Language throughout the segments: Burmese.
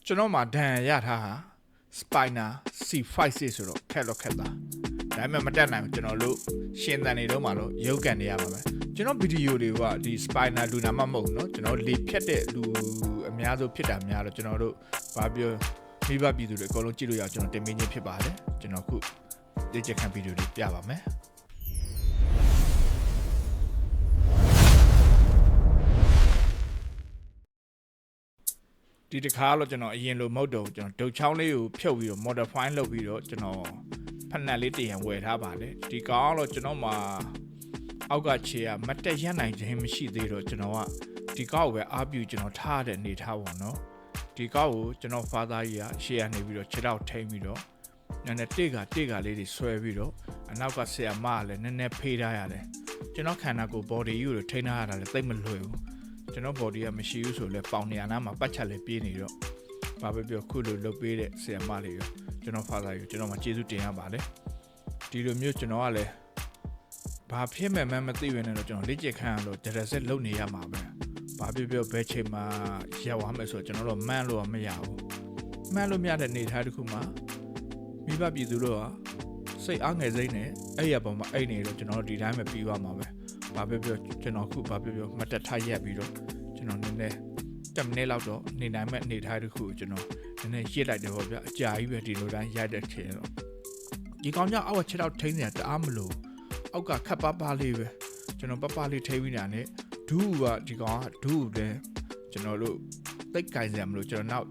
ကျွန်တော်မှဒဏ်ရထားဟာ Spiner C5 ဆိုတော့ခက်တော့ခက်တာဒါပေမဲ့မတက်နိုင်ဘူးကျွန်တော်တို့ရှင်းတန်နေတော့မှတော့ရုပ်ကန်နေရပါမယ်ကျွန်တော်ဗီဒီယိုတွေကဒီ Spiner လူနာမမဟုတ်ဘူးเนาะကျွန်တော်လေဖြတ်တဲ့လူအများဆုံးဖြစ်တာများတော့ကျွန်တော်တို့ဘာပြောမိဘပြည်သူတွေအကုန်လုံးကြည့်လို့ရအောင်ကျွန်တော်တင်ပြခြင်းဖြစ်ပါတယ်ကျွန်တော်ခုဒီချက်ခံဗီဒီယိုတွေပြပါမယ်ဒီတစ်ခါတော့ကျွန်တော်အရင်လိုမဟုတ်တော့ကျွန်တော်ဒုတ်ချောင်းလေးကိုဖြုတ်ပြီးတော့ modify လုပ်ပြီးတော့ကျွန်တော်ဖက်နက်လေးတရံဝယ်ထားပါတယ်ဒီကောင်တော့ကျွန်တော်မှာအောက်ကခြေကမတက်ရနိုင်ခြင်းမရှိသေးတော့ကျွန်တော်ကဒီကောင်ကိုပဲအားပြုကျွန်တော်ထားတဲ့အနေထားပေါ့နော်ဒီကောင်ကိုကျွန်တော် father ကြီးကရှေ့ကနေပြီးတော့ခြေထောက်ထိန်းပြီးတော့နည်းနည်းတိတ်ကလေးတွေဆွဲပြီးတော့အနောက်ကဆရာမကလည်းနည်းနည်းဖေးထားရတယ်ကျွန်တော်ခန္ဓာကိုယ် body ကိုထိန်းထားရတာလည်းသိပ်မလွယ်ဘူးကျွန်တော် body ကမရှိဘူးဆိုလဲပေါင်နေရနာမှာပတ်ချက်လေးပြေးနေတော့ဘာပဲပြောခုလိုလုပ်ပေးတဲ့ဆရာမလေးရောကျွန်တော် father ကြီးကျွန်တော်မှကျေးဇူးတင်ရပါတယ်ဒီလိုမျိုးကျွန်တော်ကလည်းဘာဖြစ်မဲ့မှမသိဝင်နေတော့ကျွန်တော်လေ့ကျင့်ခန်းလို့ data set လုပ်နေရမှာပဲဘာပြောပြောဘယ်ချိန်မှာရောက်သွားမယ်ဆိုတော့ကျွန်တော်တို့မှန်းလို့မရဘူးမှန်းလို့မရတဲ့နေသားတစ်ခုမှာမိဘပြည်သူတို့ကစိတ်အားငယ်စိမ့်နဲ့အဲ့ရပုံမှာအဲ့နေတော့ကျွန်တော်တို့ဒီတိုင်းပဲပြီးသွားမှာပဲဘာပြောပြောကျွန်တော်ခုဘာပြောပြောမတက်ထရက်ပြီးတော့ကျွန်တော်နည်းနည်း10မိနစ်လောက်တော့နေနိုင်မဲ့အနေထားတစ်ခုကိုကျွန်တော်နည်းနည်းရစ်လိုက်တယ်ပေါ့ဗျအကြာကြီးပဲဒီလိုတိုင်းရိုက်တဲ့ချိန်တော့ဒီကောင်ကြောင့်အောက်ခြေထောက်ထိန်းနေတာတအားမလို့အောက်ကခက်ပါလေးပဲကျွန်တော်ပလေးထိန်းပြီးတာနဲ့ဒူးကဒီကောင်ကဒူးတယ်ကျွန်တော်တို့တိတ်ကြိုင်စရာမလို့ကျွန်တော်နောက်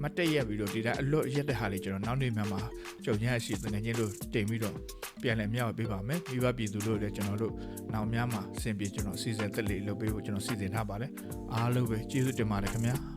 မတက်ရက်ပြီးတော့ဒီတိုင်းအလွတ်ရက်တဲ့ဟာလေးကျွန်တော်နောက်နေ့မှမှာကြုံရရှိတဲ့ငွေချင်းလို့တင်ပြီးတော့ပြန်လည်မြောက်ပေးပါမယ်မိဘပြည်သူတို့လည်းကျွန်တော်တို့နောက်များမှာအဆင်ပြေကျွန်တော်စီစဉ်သက်လေးလုပ်ပေးဖို့ကျွန်တော်စီစဉ်ထားပါတယ်အားလုံးပဲကျေးဇူးတင်ပါတယ်ခင်ဗျာ